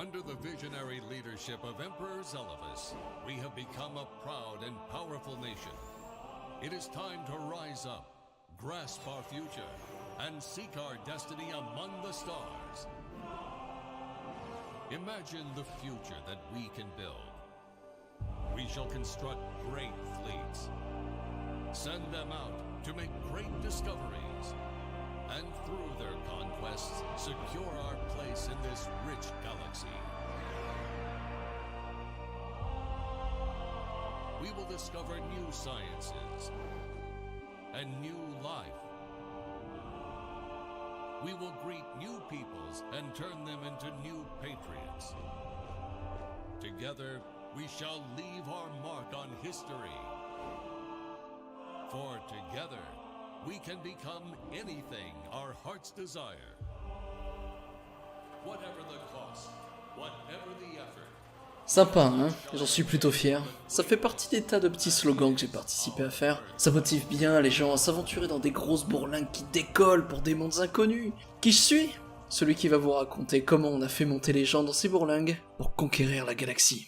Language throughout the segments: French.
Under the visionary leadership of Emperor Zelivus, we have become a proud and powerful nation. It is time to rise up, grasp our future, and seek our destiny among the stars. Imagine the future that we can build. We shall construct great fleets, send them out to make great discoveries, and through their conquests, secure our place in this rich galaxy. We will discover new sciences and new life. We will greet new peoples and turn them into new patriots. Together, we shall leave our mark on history. For together, we can become anything our hearts desire. Whatever the cost, whatever the effort. Sympa, hein? J'en suis plutôt fier. Ça fait partie des tas de petits slogans que j'ai participé à faire. Ça motive bien les gens à s'aventurer dans des grosses bourlingues qui décollent pour des mondes inconnus. Qui je suis? Celui qui va vous raconter comment on a fait monter les gens dans ces bourlingues pour conquérir la galaxie.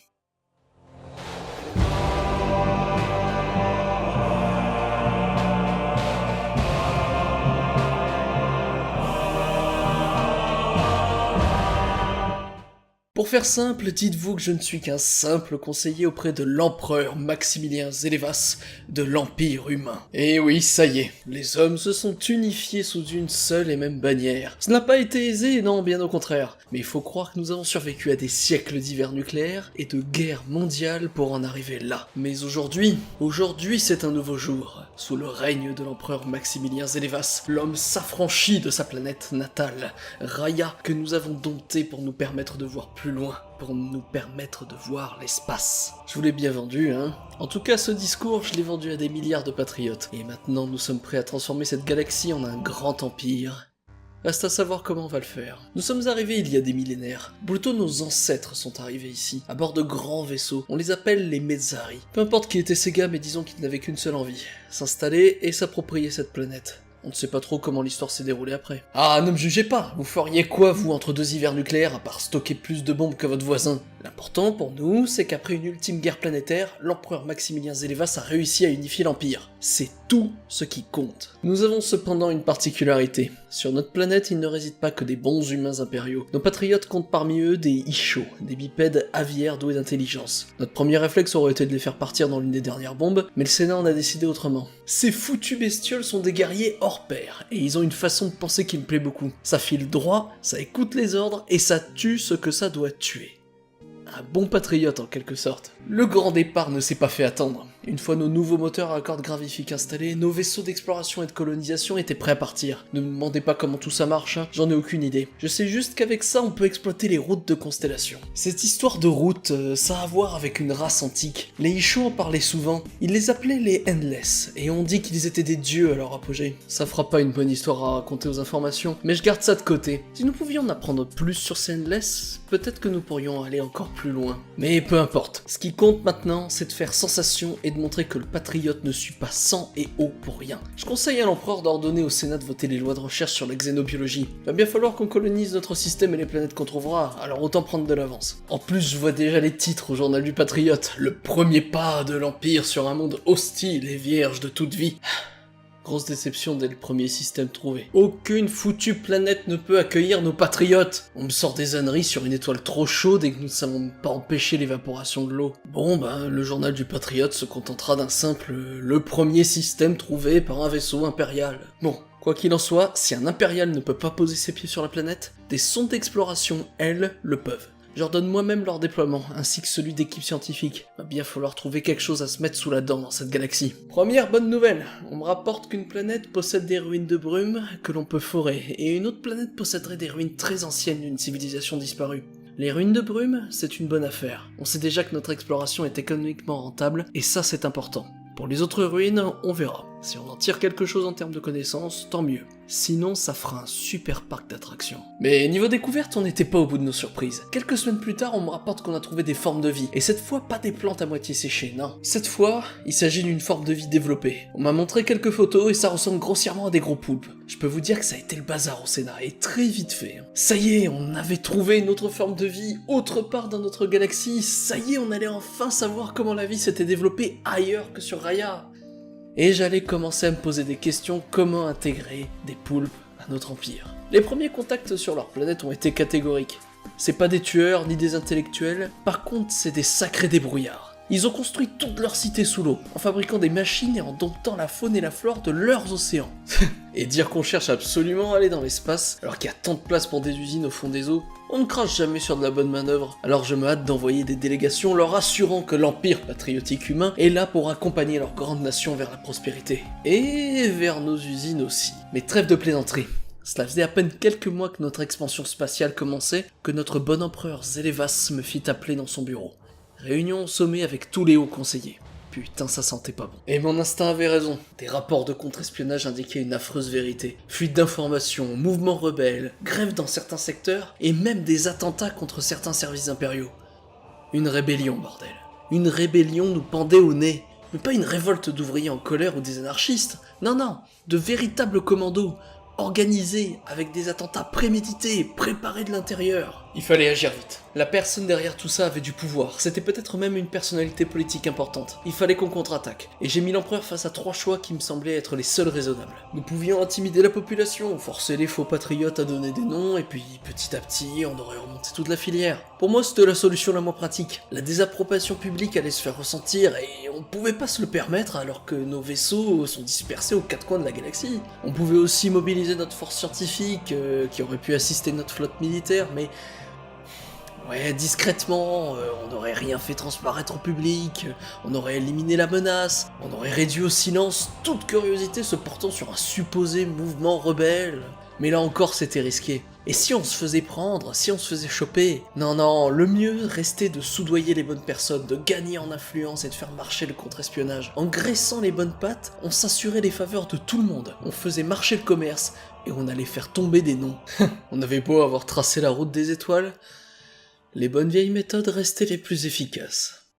Pour faire simple, dites-vous que je ne suis qu'un simple conseiller auprès de l'empereur Maximilien Zelivas de l'Empire humain. Et oui, ça y est, les hommes se sont unifiés sous une seule et même bannière. Ce n'a pas été aisé, non, bien au contraire. Mais il faut croire que nous avons survécu à des siècles d'hiver nucléaires et de guerres mondiales pour en arriver là. Mais aujourd'hui c'est un nouveau jour. Sous le règne de l'empereur Maximilien Zelivas, l'homme s'affranchit de sa planète natale, Raya, que nous avons dompté pour nous permettre de voir plus loin, pour nous permettre de voir l'espace. Je vous l'ai bien vendu, hein? En tout cas, ce discours, je l'ai vendu à des milliards de patriotes. Et maintenant, nous sommes prêts à transformer cette galaxie en un grand empire. Reste à savoir comment on va le faire. Nous sommes arrivés il y a des millénaires. Plutôt nos ancêtres sont arrivés ici, à bord de grands vaisseaux. On les appelle les Mezzari. Peu importe qui étaient ces gars, mais disons qu'ils n'avaient qu'une seule envie. S'installer et s'approprier cette planète. On ne sait pas trop comment l'histoire s'est déroulée après. Ah, ne me jugez pas! Vous feriez quoi, vous, entre deux hivers nucléaires, à part stocker plus de bombes que votre voisin? L'important pour nous, c'est qu'après une ultime guerre planétaire, l'empereur Maximilien Zelivas a réussi à unifier l'Empire. C'est tout ce qui compte. Nous avons cependant une particularité. Sur notre planète, il ne réside pas que des bons humains impériaux. Nos patriotes comptent parmi eux des Isho, des bipèdes aviaires doués d'intelligence. Notre premier réflexe aurait été de les faire partir dans l'une des dernières bombes, mais le Sénat en a décidé autrement. Ces foutues bestioles sont des guerriers hors pair, et ils ont une façon de penser qui me plaît beaucoup. Ça file droit, ça écoute les ordres, et ça tue ce que ça doit tuer. Un bon patriote en quelque sorte. Le grand départ ne s'est pas fait attendre. Une fois nos nouveaux moteurs à cordes gravifiques installés, nos vaisseaux d'exploration et de colonisation étaient prêts à partir. Ne me demandez pas comment tout ça marche, hein, j'en ai aucune idée. Je sais juste qu'avec ça, on peut exploiter les routes de constellation. Cette histoire de route, ça a à voir avec une race antique. Les Isho en parlaient souvent. Ils les appelaient les Endless, et on dit qu'ils étaient des dieux à leur apogée. Ça fera pas une bonne histoire à raconter aux informations, mais je garde ça de côté. Si nous pouvions en apprendre plus sur ces Endless, peut-être que nous pourrions aller encore plus loin. Mais peu importe. Ce qui compte maintenant, c'est de faire sensation et de montrer que le patriote ne suit pas sang et eau pour rien. Je conseille à l'empereur d'ordonner au Sénat de voter les lois de recherche sur la xénobiologie. Il va bien falloir qu'on colonise notre système et les planètes qu'on trouvera, alors autant prendre de l'avance. En plus, je vois déjà les titres au journal du patriote. Le premier pas de l'Empire sur un monde hostile et vierge de toute vie. Grosse déception dès le premier système trouvé. Aucune foutue planète ne peut accueillir nos patriotes. On me sort des âneries sur une étoile trop chaude et que nous ne savons pas empêcher l'évaporation de l'eau. Bon ben, le journal du patriote se contentera d'un simple « le premier système trouvé par un vaisseau impérial ». Bon, quoi qu'il en soit, si un impérial ne peut pas poser ses pieds sur la planète, des sondes d'exploration, elles, le peuvent. J'ordonne moi-même leur déploiement, ainsi que celui d'équipes scientifiques. Va bien falloir trouver quelque chose à se mettre sous la dent dans cette galaxie. Première bonne nouvelle, on me rapporte qu'une planète possède des ruines de brume que l'on peut forer, et une autre planète posséderait des ruines très anciennes d'une civilisation disparue. Les ruines de brume, c'est une bonne affaire. On sait déjà que notre exploration est économiquement rentable, et ça c'est important. Pour les autres ruines, on verra. Si on en tire quelque chose en termes de connaissances, tant mieux. Sinon, ça fera un super parc d'attractions. Mais niveau découverte, on n'était pas au bout de nos surprises. Quelques semaines plus tard, on me rapporte qu'on a trouvé des formes de vie. Et cette fois, pas des plantes à moitié séchées, non. Cette fois, il s'agit d'une forme de vie développée. On m'a montré quelques photos et ça ressemble grossièrement à des gros poulpes. Je peux vous dire que ça a été le bazar au Sénat, et très vite fait. Ça y est, on avait trouvé une autre forme de vie autre part dans notre galaxie. Ça y est, on allait enfin savoir comment la vie s'était développée ailleurs que sur Raya. Et j'allais commencer à me poser des questions, comment intégrer des poulpes à notre empire. Les premiers contacts sur leur planète ont été catégoriques. C'est pas des tueurs ni des intellectuels, par contre c'est des sacrés débrouillards. Ils ont construit toute leur cité sous l'eau, en fabriquant des machines et en domptant la faune et la flore de leurs océans. Et dire qu'on cherche absolument à aller dans l'espace, alors qu'il y a tant de place pour des usines au fond des eaux, on ne crache jamais sur de la bonne manœuvre, alors je me hâte d'envoyer des délégations leur assurant que l'Empire patriotique humain est là pour accompagner leur grande nation vers la prospérité. Et vers nos usines aussi. Mais trêve de plaisanterie. Cela faisait à peine quelques mois que notre expansion spatiale commençait, que notre bon empereur Zélevas me fit appeler dans son bureau. Réunion au sommet avec tous les hauts conseillers. Putain, ça sentait pas bon. Et mon instinct avait raison. Des rapports de contre-espionnage indiquaient une affreuse vérité. Fuite d'informations, mouvements rebelles, grèves dans certains secteurs, et même des attentats contre certains services impériaux. Une rébellion, bordel. Une rébellion nous pendait au nez. Mais pas une révolte d'ouvriers en colère ou des anarchistes. Non, non, de véritables commandos, organisés, avec des attentats prémédités, préparés de l'intérieur. Il fallait agir vite. La personne derrière tout ça avait du pouvoir, c'était peut-être même une personnalité politique importante. Il fallait qu'on contre-attaque, et j'ai mis l'empereur face à 3 choix qui me semblaient être les seuls raisonnables. Nous pouvions intimider la population, forcer les faux patriotes à donner des noms, et puis petit à petit, on aurait remonté toute la filière. Pour moi, c'était la solution la moins pratique. La désapprobation publique allait se faire ressentir, et on pouvait pas se le permettre alors que nos vaisseaux sont dispersés aux 4 coins de la galaxie. On pouvait aussi mobiliser notre force scientifique, qui aurait pu assister notre flotte militaire, mais... ouais, discrètement, on n'aurait rien fait transparaître au public, on aurait éliminé la menace, on aurait réduit au silence toute curiosité se portant sur un supposé mouvement rebelle. Mais là encore, c'était risqué. Et si on se faisait prendre, si on se faisait choper? Non, non, le mieux restait de soudoyer les bonnes personnes, de gagner en influence et de faire marcher le contre-espionnage. En graissant les bonnes pattes, on s'assurait les faveurs de tout le monde, on faisait marcher le commerce, et on allait faire tomber des noms. On avait beau avoir tracé la route des étoiles, les bonnes vieilles méthodes restaient les plus efficaces.